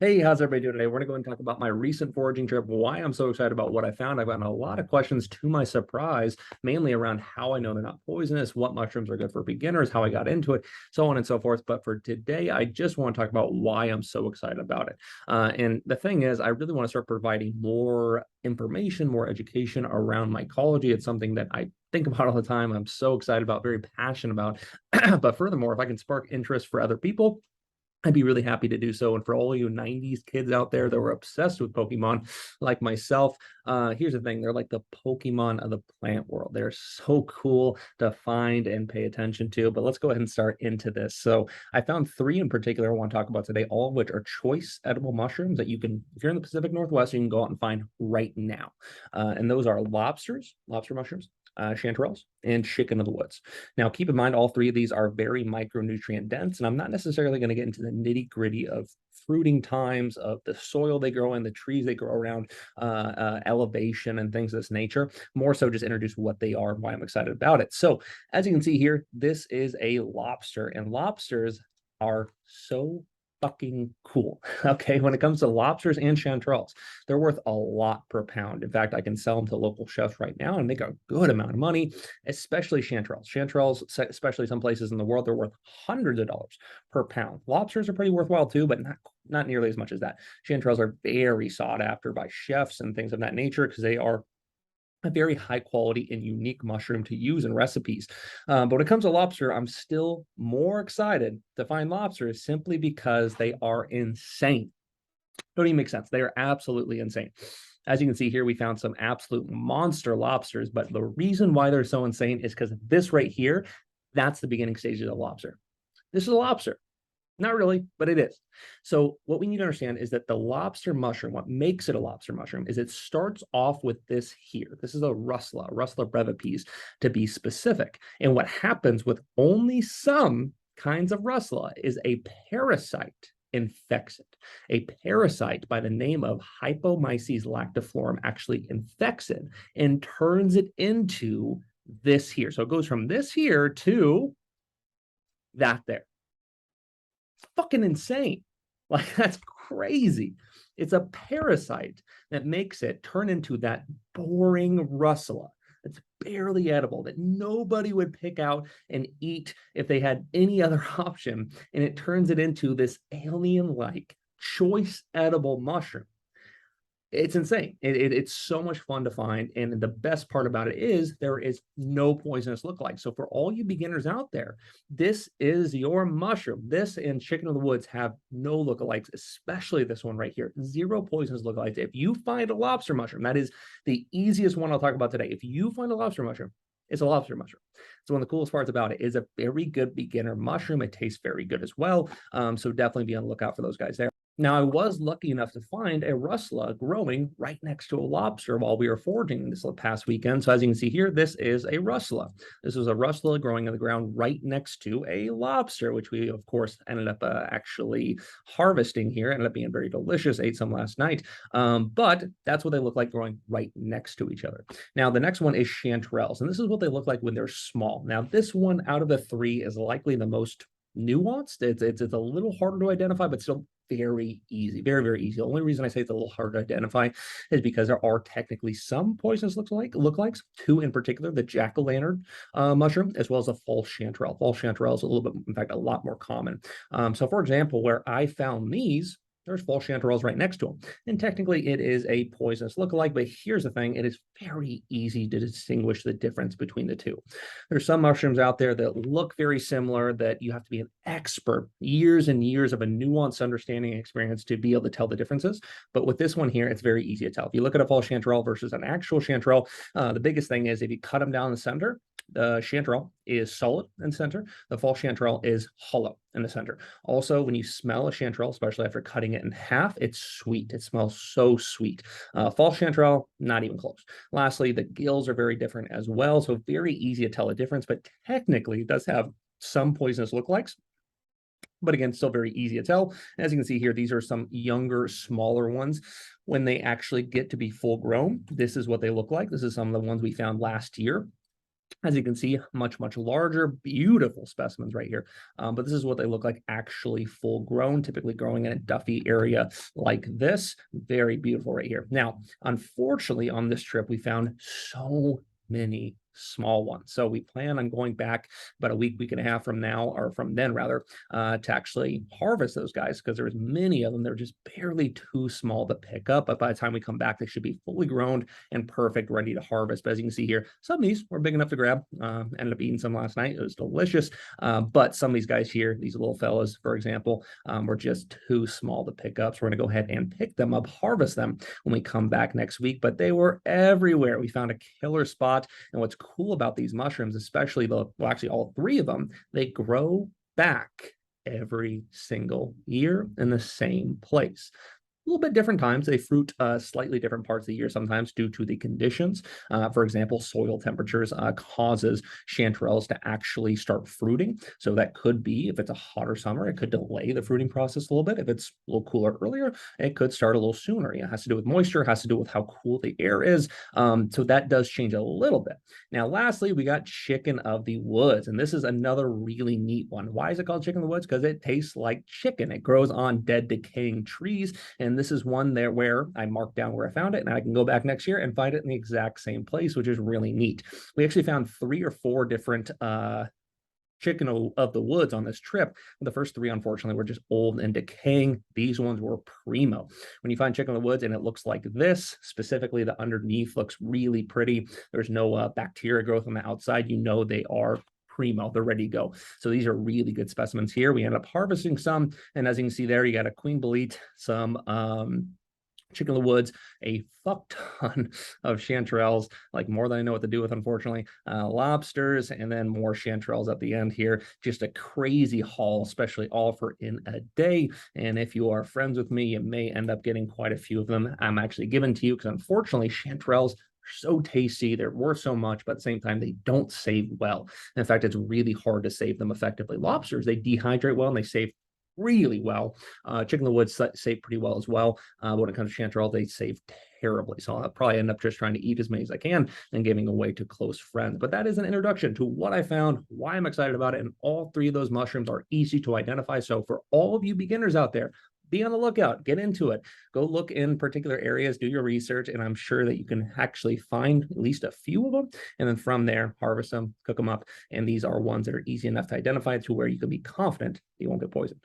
Hey, how's everybody doing today? We're going to go and talk about my recent foraging trip, why I'm so excited about what I found. I've gotten a lot of questions to my surprise, mainly around how I know they're not poisonous, what mushrooms are good for beginners, how I got into it, so on and so forth. But for today, I just want to talk about why I'm so excited about it. And the thing is, I really want to start providing more information, more education around mycology. It's something that I think about all the time. I'm so excited about, very passionate about. But furthermore, if I can spark interest for other people, I'd be really happy to do so. And for all you 90s kids out there that were obsessed with Pokemon, like myself, here's the thing. They're like the Pokemon of the plant world. They're so cool to find and pay attention to. But let's go ahead and start into this. So I found three in particular I want to talk about today, all of which are choice edible mushrooms that you can, if you're in the Pacific Northwest, you can go out and find right now. And those are lobster mushrooms, chanterelles, and chicken of the woods. Now, keep in mind, all three of these are very micronutrient dense, and I'm not necessarily going to get into the nitty gritty of fruiting times, of the soil they grow in, the trees they grow around, elevation, and things of this nature. More so, just introduce what they are and why I'm excited about it. So, as you can see here, this is a lobster, and lobsters are so fucking cool. Okay, when it comes to lobsters and chanterelles, they're worth a lot per pound. In fact, I can sell them to local chefs right now and make a good amount of money, especially chanterelles. Chanterelles, especially some places in the world, they're worth hundreds of dollars per pound. Lobsters are pretty worthwhile too, but not nearly as much as that. Chanterelles are very sought after by chefs and things of that nature because they are a very high quality and unique mushroom to use in recipes. But when it comes to lobster, I'm still more excited to find lobsters simply because they are insane. Don't even make sense. They are absolutely insane. As you can see here, we found some absolute monster lobsters, but the reason why they're so insane is because this right here, that's the beginning stages of lobster. This is a lobster. Not really, but it is. So what we need to understand is that the lobster mushroom, what makes it a lobster mushroom, is it starts off with this here. This is a Russula brevipies to be specific. And what happens with only some kinds of Russula is a parasite infects it. A parasite by the name of Hypomyces lactiforum actually infects it and turns it into this here. So it goes from this here to that there. Fucking insane. Like, that's crazy. It's a parasite that makes it turn into that boring Russula that's barely edible, that nobody would pick out and eat if they had any other option. And it turns it into this alien like choice edible mushroom. It's insane. It's so much fun to find. And the best part about it is there is no poisonous lookalike. So for all you beginners out there, this is your mushroom. This and chicken of the woods have no lookalikes, especially this one right here. Zero poisonous lookalikes. If you find a lobster mushroom, that is the easiest one I'll talk about today. If you find a lobster mushroom, it's a lobster mushroom. So one of the coolest parts about it is a very good beginner mushroom. It tastes very good as well. So definitely be on the lookout for those guys there. Now, I was lucky enough to find a Russula growing right next to a lobster while we were foraging this past weekend. So as you can see here, this is a Russula. This was a Russula growing in the ground right next to a lobster, which we, of course, ended up actually harvesting here. Ended up being very delicious. Ate some last night. But that's what they look like growing right next to each other. Now, the next one is chanterelles, and this is what they look like when they're small. Now, this one out of the three is likely the most nuanced. It's a little harder to identify, but still very easy, very, very easy. The only reason I say it's a little hard to identify is because there are technically some poisonous lookalikes, two in particular, the jack-o'-lantern mushroom, as well as a false chanterelle. False chanterelle is a little bit, in fact, a lot more common. So for example, where I found these, there's false chanterelles right next to them. And technically it is a poisonous lookalike, but here's the thing, it is very easy to distinguish the difference between the two. There's some mushrooms out there that look very similar that you have to be an expert, years and years of a nuanced understanding and experience to be able to tell the differences. But with this one here, it's very easy to tell. If you look at a false chanterelle versus an actual chanterelle, the biggest thing is if you cut them down the center, the chanterelle is solid in the center. The false chanterelle is hollow in the center. Also, when you smell a chanterelle, especially after cutting it in half, it's sweet. It smells so sweet. False chanterelle, not even close. Lastly, the gills are very different as well, so very easy to tell the difference, but technically it does have some poisonous lookalikes. But again, still very easy to tell. As you can see here, these are some younger, smaller ones. When they actually get to be full grown, this is what they look like. This is some of the ones we found last year. As you can see, much larger, beautiful specimens right here. But this is what they look like actually full grown, typically growing in a Duffy area like this. Very beautiful right here. Now, unfortunately, on this trip, we found so many small ones. So we plan on going back about a week and a half from now, or from then rather, to actually harvest those guys because there's many of them. They're just barely too small to pick up. But by the time we come back, they should be fully grown and perfect, ready to harvest. But as you can see here, some of these were big enough to grab. Ended up eating some last night. It was delicious. But some of these guys here, these little fellas, for example, were just too small to pick up. So we're going to go ahead and pick them up, harvest them when we come back next week. But they were everywhere. We found a killer spot. And what's cool about these mushrooms, especially actually all three of them, they grow back every single year in the same place. A little bit different times. They fruit slightly different parts of the year sometimes due to the conditions. For example, soil temperatures causes chanterelles to actually start fruiting. So that could be, if it's a hotter summer, it could delay the fruiting process a little bit. If it's a little cooler earlier, it could start a little sooner. It has to do with moisture, has to do with how cool the air is. So that does change a little bit. Now, lastly, we got chicken of the woods, and this is another really neat one. Why is it called chicken of the woods? Because it tastes like chicken. It grows on dead, decaying trees, and this is one there where I marked down where I found it, and I can go back next year and find it in the exact same place, which is really neat. We actually found 3 or 4 different chicken of the woods on this trip. The first 3, unfortunately, were just old and decaying. These ones were primo. When you find chicken of the woods and it looks like this, specifically the underneath looks really pretty. There's no bacteria growth on the outside. You know they are primo. They're ready to go. So these are really good specimens here. We end up harvesting some, and as you can see there, you got a queen bolete, some chicken of the woods, a fuck ton of chanterelles, like more than I know what to do with, unfortunately, lobsters, and then more chanterelles at the end here. Just a crazy haul, especially all for in a day. And if you are friends with me, you may end up getting quite a few of them. I'm actually giving to you because unfortunately, chanterelles are so tasty. They're worth so much, but at the same time, they don't save well. In fact, it's really hard to save them effectively. Lobsters, they dehydrate well and they save really well. Chicken of the woods save pretty well as well. But when it comes to chanterelle, they save terribly. So I'll probably end up just trying to eat as many as I can and giving away to close friends. But that is an introduction to what I found, why I'm excited about it, and all 3 of those mushrooms are easy to identify. So for all of you beginners out there, be on the lookout, get into it, go look in particular areas, do your research, and I'm sure that you can actually find at least a few of them. And then from there, harvest them, cook them up. And these are ones that are easy enough to identify to where you can be confident you won't get poisoned.